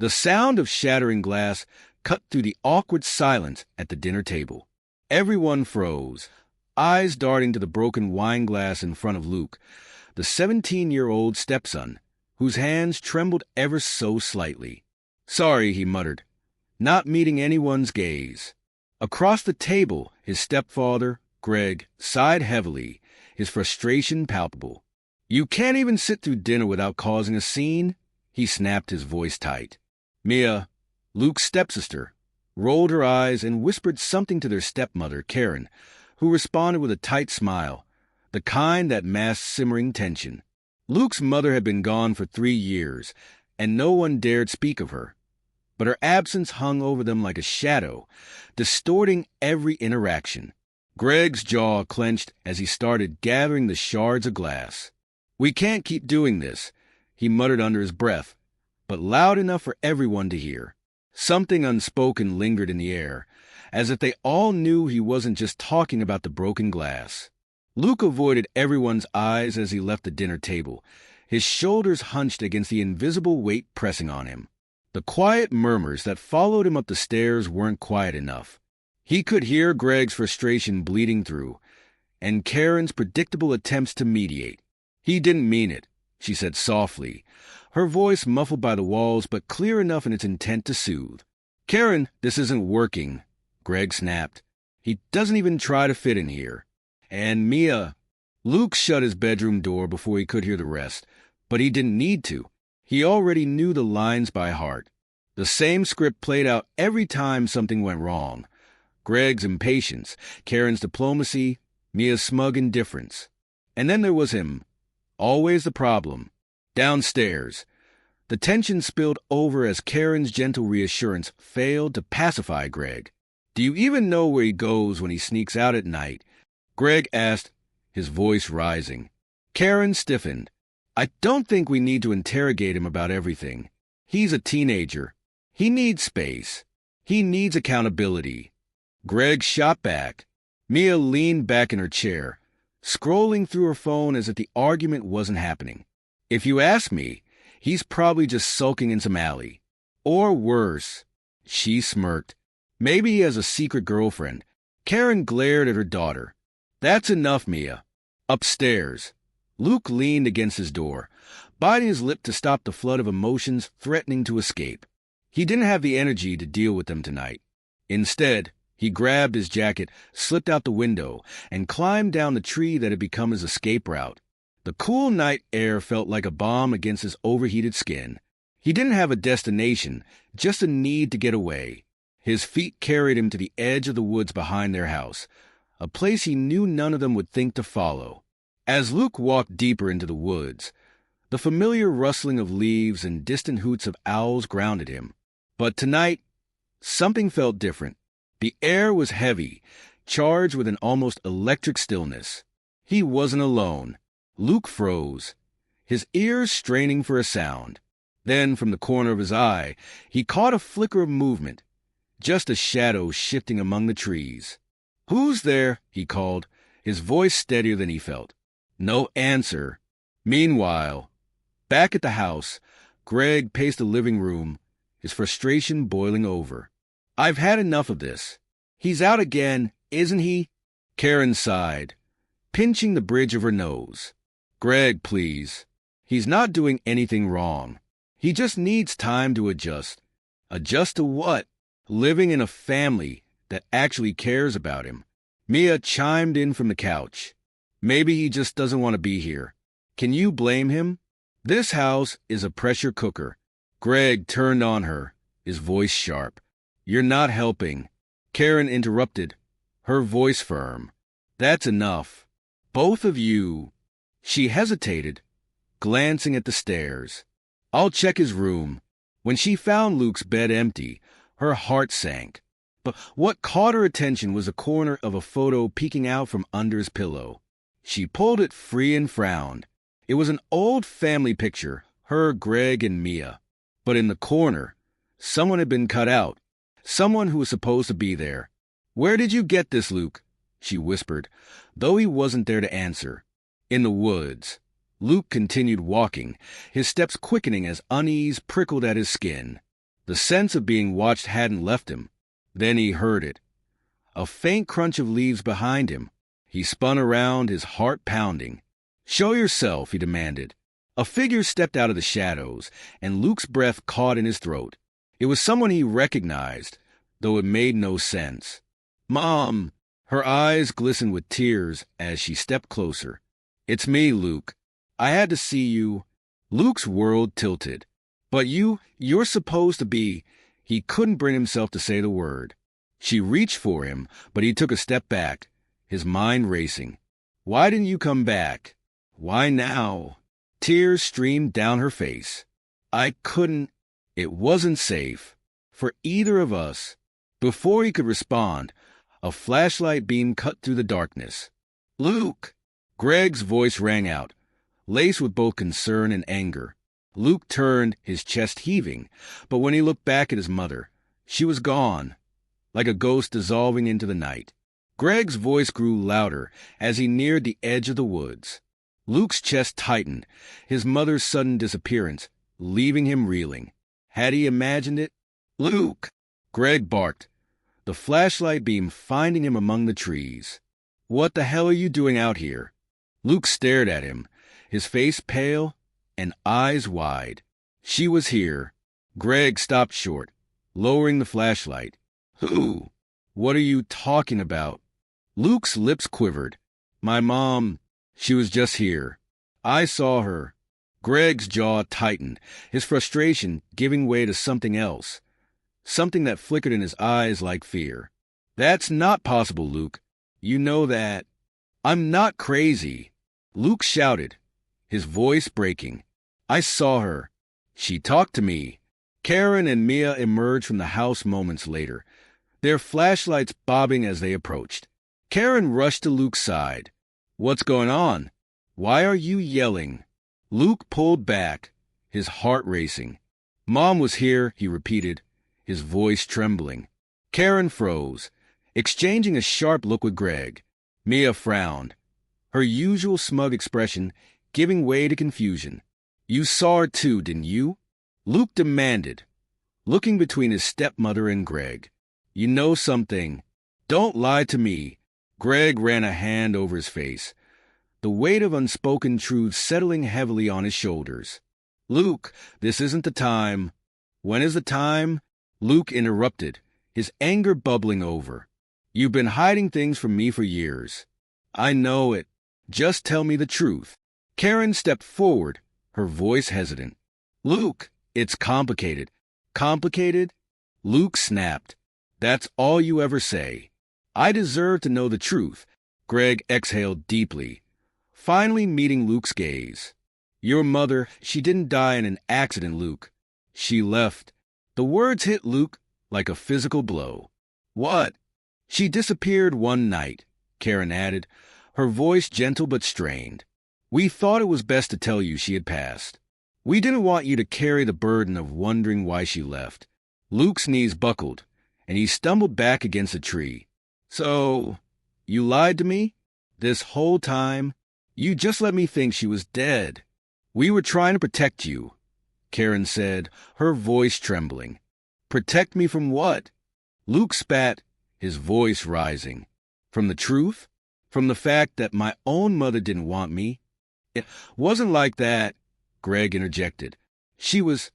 The sound of shattering glass cut through the awkward silence at the dinner table. Everyone froze, eyes darting to the broken wine glass in front of Luke, the 17-year-old stepson, whose hands trembled ever so slightly. "Sorry," he muttered, not meeting anyone's gaze. Across the table, his stepfather, Greg, sighed heavily, his frustration palpable. "You can't even sit through dinner without causing a scene?" He snapped, his voice tight. Mia, Luke's stepsister, rolled her eyes and whispered something to their stepmother, Karen, who responded with a tight smile, the kind that masked simmering tension. Luke's mother had been gone for 3 years, and no one dared speak of her. But her absence hung over them like a shadow, distorting every interaction. Greg's jaw clenched as he started gathering the shards of glass. "We can't keep doing this," he muttered under his breath, but loud enough for everyone to hear. Something unspoken lingered in the air, as if they all knew he wasn't just talking about the broken glass. Luke avoided everyone's eyes as he left the dinner table, his shoulders hunched against the invisible weight pressing on him. The quiet murmurs that followed him up the stairs weren't quiet enough. He could hear Greg's frustration bleeding through, and Karen's predictable attempts to mediate. "He didn't mean it," she said softly, her voice muffled by the walls but clear enough in its intent to soothe. "Karen, this isn't working," Greg snapped. "He doesn't even try to fit in here. And Mia..." Luke shut his bedroom door before he could hear the rest, but he didn't need to. He already knew the lines by heart. The same script played out every time something went wrong. Greg's impatience, Karen's diplomacy, Mia's smug indifference. And then there was him. Always the problem. Downstairs. The tension spilled over as Karen's gentle reassurance failed to pacify Greg. "Do you even know where he goes when he sneaks out at night?" Greg asked, his voice rising. Karen stiffened. "I don't think we need to interrogate him about everything. He's a teenager. He needs space. He needs accountability." Greg shot back. Mia leaned back in her chair, scrolling through her phone as if the argument wasn't happening. "If you ask me, he's probably just sulking in some alley. Or worse." She smirked. "Maybe he has a secret girlfriend." Karen glared at her daughter. "That's enough, Mia." Upstairs. Luke leaned against his door, biting his lip to stop the flood of emotions threatening to escape. He didn't have the energy to deal with them tonight. Instead, he grabbed his jacket, slipped out the window, and climbed down the tree that had become his escape route. The cool night air felt like a balm against his overheated skin. He didn't have a destination, just a need to get away. His feet carried him to the edge of the woods behind their house, a place he knew none of them would think to follow. As Luke walked deeper into the woods, the familiar rustling of leaves and distant hoots of owls grounded him. But tonight, something felt different. The air was heavy, charged with an almost electric stillness. He wasn't alone. Luke froze, his ears straining for a sound. Then, from the corner of his eye, he caught a flicker of movement, just a shadow shifting among the trees. "Who's there?" he called, his voice steadier than he felt. No answer. Meanwhile, back at the house, Greg paced the living room, his frustration boiling over. "I've had enough of this. He's out again, isn't he?" Karen sighed, pinching the bridge of her nose. "Greg, please. He's not doing anything wrong. He just needs time to adjust." Adjust to what? Living in a family that actually cares about him. Mia chimed in from the couch. "Maybe he just doesn't want to be here. Can you blame him? This house is a pressure cooker." Greg turned on her, his voice sharp. "You're not helping." Karen interrupted, her voice firm. "That's enough. Both of you." She hesitated, glancing at the stairs. "I'll check his room." When she found Luke's bed empty, her heart sank. But what caught her attention was a corner of a photo peeking out from under his pillow. She pulled it free and frowned. It was an old family picture, her, Greg, and Mia. But in the corner, someone had been cut out. Someone who was supposed to be there. "Where did you get this, Luke?" she whispered, though he wasn't there to answer. "In the woods." Luke continued walking, his steps quickening as unease prickled at his skin. The sense of being watched hadn't left him. Then he heard it. A faint crunch of leaves behind him. He spun around, his heart pounding. "Show yourself," he demanded. A figure stepped out of the shadows, and Luke's breath caught in his throat. It was someone he recognized, though it made no sense. "Mom!" Her eyes glistened with tears as she stepped closer. "It's me, Luke. I had to see you." Luke's world tilted. "But you're supposed to be—" He couldn't bring himself to say the word. She reached for him, but he took a step back, his mind racing. "Why didn't you come back? Why now?" Tears streamed down her face. "I couldn't. It wasn't safe. For either of us." Before he could respond, a flashlight beam cut through the darkness. "Luke!" Greg's voice rang out, laced with both concern and anger. Luke turned, his chest heaving, but when he looked back at his mother, she was gone, like a ghost dissolving into the night. Greg's voice grew louder as he neared the edge of the woods. Luke's chest tightened, his mother's sudden disappearance, leaving him reeling. Had he imagined it? "Luke!" Greg barked, the flashlight beam finding him among the trees. "What the hell are you doing out here?" Luke stared at him, his face pale and eyes wide. She was here. Greg stopped short, lowering the flashlight. "Who? What are you talking about?" Luke's lips quivered. "My mom. She was just here. I saw her." Greg's jaw tightened, his frustration giving way to something else, something that flickered in his eyes like fear. "That's not possible, Luke. You know that." "I'm not crazy," Luke shouted, his voice breaking. "I saw her. She talked to me." Karen and Mia emerged from the house moments later, their flashlights bobbing as they approached. Karen rushed to Luke's side. "What's going on? Why are you yelling?" Luke pulled back, his heart racing. "Mom was here," he repeated, his voice trembling. Karen froze, exchanging a sharp look with Greg. Mia frowned, her usual smug expression giving way to confusion. "You saw her too, didn't you?" Luke demanded, looking between his stepmother and Greg. "You know something. Don't lie to me." Greg ran a hand over his face, the weight of unspoken truths settling heavily on his shoulders. "Luke, this isn't the time." "When is the time?" Luke interrupted, his anger bubbling over. "You've been hiding things from me for years." "I know it. Just tell me the truth." Karen stepped forward, her voice hesitant. "Luke, it's complicated." "Complicated?" Luke snapped. "That's all you ever say." "I deserve to know the truth." Greg exhaled deeply, finally meeting Luke's gaze. "Your mother, she didn't die in an accident, Luke. She left." The words hit Luke like a physical blow. "What?" "She disappeared one night," Karen added, her voice gentle but strained. "We thought it was best to tell you she had passed. We didn't want you to carry the burden of wondering why she left." Luke's knees buckled, and he stumbled back against a tree. "So, you lied to me? This whole time? You just let me think she was dead." "We were trying to protect you," Karen said, her voice trembling. "Protect me from what?" Luke spat, his voice rising. "From the truth? From the fact that my own mother didn't want me?" "It wasn't like that," Greg interjected. She was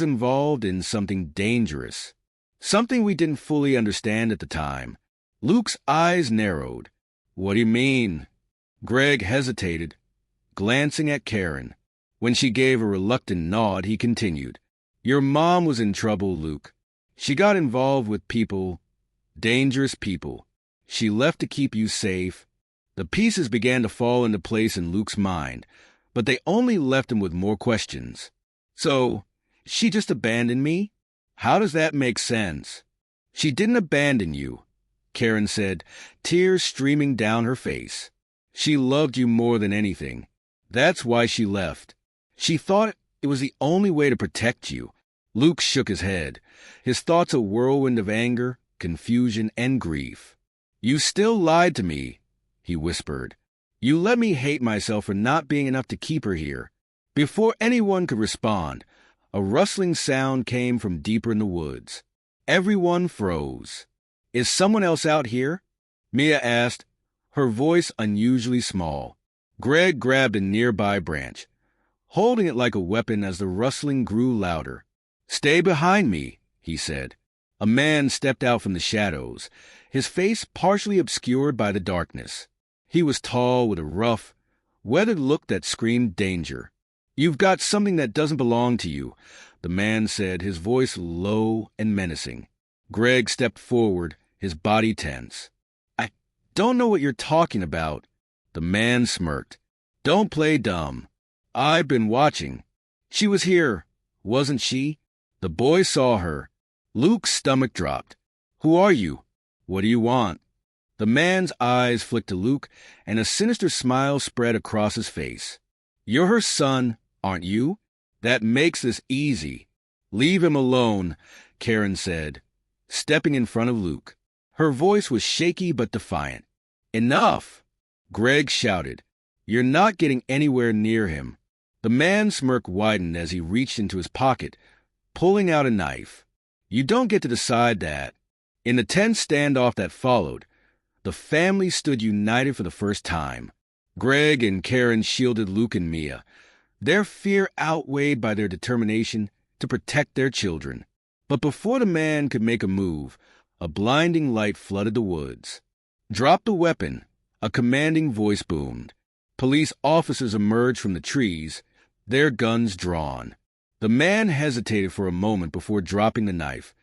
involved in something dangerous. Something we didn't fully understand at the time." Luke's eyes narrowed. "What do you mean?" Greg hesitated, glancing at Karen. When she gave a reluctant nod, he continued. "Your mom was in trouble, Luke. She got involved with people, dangerous people. She left to keep you safe." The pieces began to fall into place in Luke's mind, but they only left him with more questions. "So, she just abandoned me? How does that make sense?" "She didn't abandon you," Karen said, tears streaming down her face. "She loved you more than anything. That's why she left. She thought it was the only way to protect you." Luke shook his head, his thoughts a whirlwind of anger, confusion, and grief. "You still lied to me," he whispered. "You let me hate myself for not being enough to keep her here." Before anyone could respond, A rustling sound came from deeper in the woods. Everyone froze. "Is someone else out here?" Mia asked, her voice unusually small. Greg grabbed a nearby branch, holding it like a weapon as the rustling grew louder. "Stay behind me," he said. A man stepped out from the shadows, his face partially obscured by the darkness. He was tall, with a rough, weathered look that screamed danger. "You've got something that doesn't belong to you," the man said, his voice low and menacing. Greg stepped forward, his body tense. "I don't know what you're talking about." The man smirked. "Don't play dumb. I've been watching. She was here, wasn't she?" The boy saw her. Luke's stomach dropped. "Who are you? What do you want?" The man's eyes flicked to Luke, and a sinister smile spread across his face. "You're her son, aren't you? That makes this easy." "Leave him alone," Karen said, stepping in front of Luke. Her voice was shaky but defiant. "Enough!" Greg shouted. "You're not getting anywhere near him." The man's smirk widened as he reached into his pocket, pulling out a knife. "You don't get to decide that." In the tense standoff that followed, the family stood united for the first time. Greg and Karen shielded Luke and Mia, their fear outweighed by their determination to protect their children. But before the man could make a move, a blinding light flooded the woods. "Drop the weapon," a commanding voice boomed. Police officers emerged from the trees, their guns drawn. The man hesitated for a moment before dropping the knife,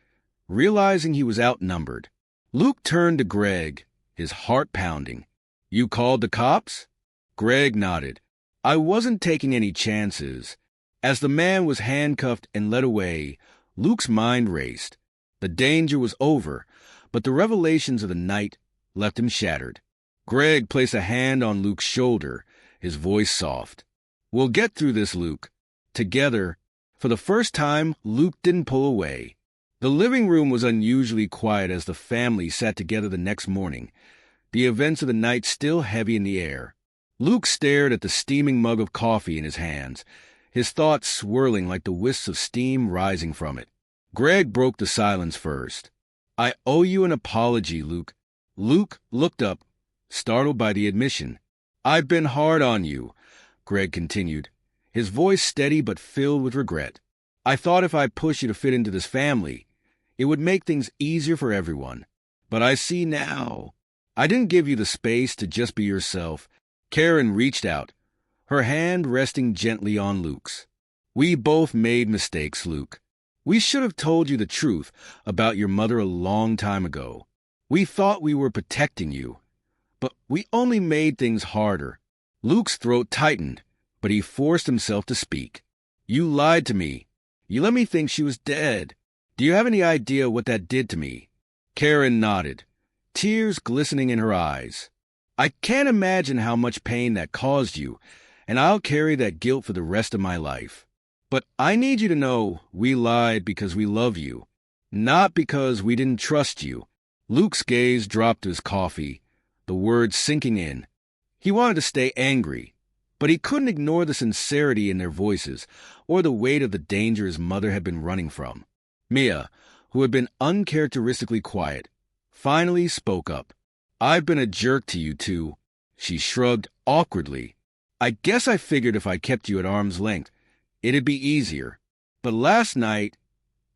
realizing he was outnumbered. Luke turned to Greg, his heart pounding. "You called the cops?" Greg nodded. "I wasn't taking any chances." As the man was handcuffed and led away, Luke's mind raced. The danger was over, but the revelations of the night left him shattered. Greg placed a hand on Luke's shoulder, his voice soft. "We'll get through this, Luke. Together." For the first time, Luke didn't pull away. The living room was unusually quiet as the family sat together the next morning, the events of the night still heavy in the air. Luke stared at the steaming mug of coffee in his hands, his thoughts swirling like the wisps of steam rising from it. Greg broke the silence first. "I owe you an apology, Luke." Luke looked up, startled by the admission. "I've been hard on you," Greg continued, his voice steady but filled with regret. "I thought if I pushed you to fit into this family, it would make things easier for everyone. But I see now. I didn't give you the space to just be yourself." Karen reached out, her hand resting gently on Luke's. "We both made mistakes, Luke. We should have told you the truth about your mother a long time ago. We thought we were protecting you, but we only made things harder." Luke's throat tightened, but he forced himself to speak. "You lied to me. You let me think she was dead. Do you have any idea what that did to me?" Karen nodded, tears glistening in her eyes. "I can't imagine how much pain that caused you, and I'll carry that guilt for the rest of my life. But I need you to know we lied because we love you, not because we didn't trust you." Luke's gaze dropped to his coffee, the words sinking in. He wanted to stay angry, but he couldn't ignore the sincerity in their voices or the weight of the danger his mother had been running from. Mia, who had been uncharacteristically quiet, finally spoke up. "I've been a jerk to you two." She shrugged awkwardly. "I guess I figured if I kept you at arm's length, it'd be easier. But last night,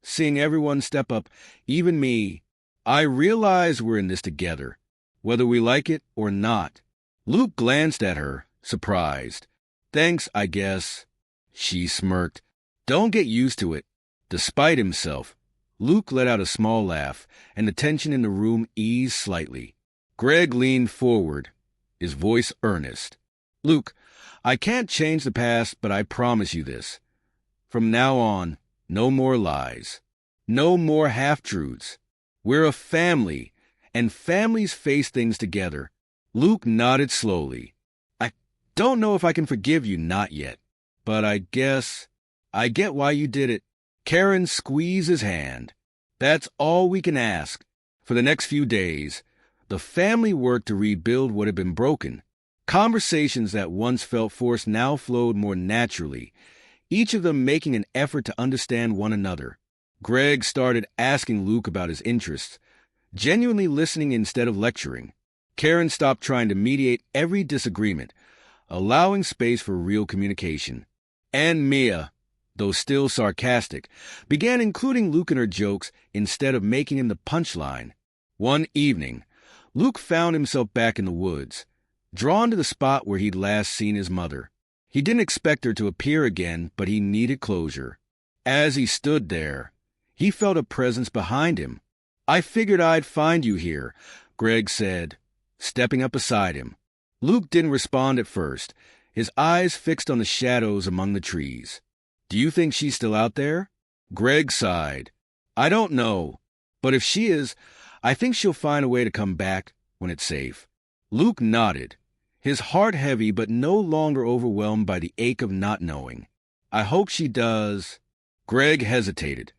seeing everyone step up, even me, I realize we're in this together, whether we like it or not." Luke glanced at her, surprised. "Thanks, I guess." She smirked. "Don't get used to it." Despite himself, Luke let out a small laugh, and the tension in the room eased slightly. Greg leaned forward, his voice earnest. "Luke, I can't change the past, but I promise you this. From now on, no more lies. No more half-truths. We're a family, and families face things together." Luke nodded slowly. "I don't know if I can forgive you, not yet. But I guess I get why you did it." Karen squeezed his hand. "That's all we can ask." For the next few days, the family worked to rebuild what had been broken. Conversations that once felt forced now flowed more naturally, each of them making an effort to understand one another. Greg started asking Luke about his interests, genuinely listening instead of lecturing. Karen stopped trying to mediate every disagreement, allowing space for real communication. And Mia, though still sarcastic, began including Luke in her jokes instead of making him the punchline. One evening, Luke found himself back in the woods, drawn to the spot where he'd last seen his mother. He didn't expect her to appear again, but he needed closure. As he stood there, he felt a presence behind him. "I figured I'd find you here," Greg said, stepping up beside him. Luke didn't respond at first, his eyes fixed on the shadows among the trees. "Do you think she's still out there?" Greg sighed. "I don't know, but if she is, I think she'll find a way to come back when it's safe." Luke nodded, his heart heavy but no longer overwhelmed by the ache of not knowing. "I hope she does." Greg hesitated,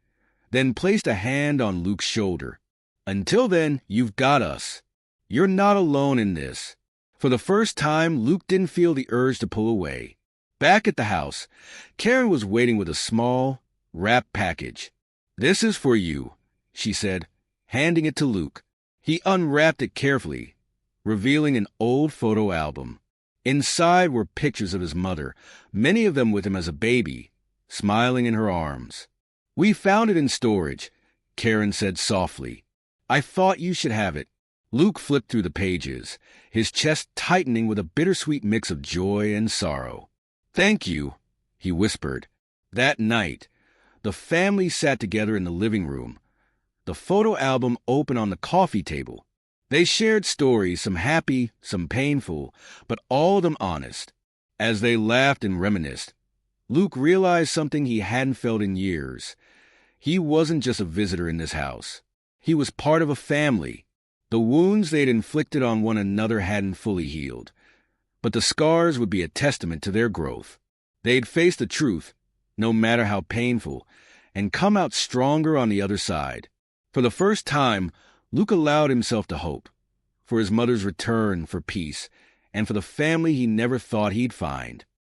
then placed a hand on Luke's shoulder. "Until then, you've got us. You're not alone in this." For the first time, Luke didn't feel the urge to pull away. Back at the house, Karen was waiting with a small, wrapped package. "This is for you," she said, handing it to Luke. He unwrapped it carefully, revealing an old photo album. Inside were pictures of his mother, many of them with him as a baby, smiling in her arms. "We found it in storage," Karen said softly. "I thought you should have it." Luke flipped through the pages, his chest tightening with a bittersweet mix of joy and sorrow. "Thank you," he whispered. That night, the family sat together in the living room, the photo album open on the coffee table. They shared stories, some happy, some painful, but all of them honest. As they laughed and reminisced, Luke realized something he hadn't felt in years. He wasn't just a visitor in this house. He was part of a family. The wounds they'd inflicted on one another hadn't fully healed, but the scars would be a testament to their growth. They'd face the truth, no matter how painful, and come out stronger on the other side. For the first time, Luke allowed himself to hope, for his mother's return, for peace, and for the family he never thought he'd find.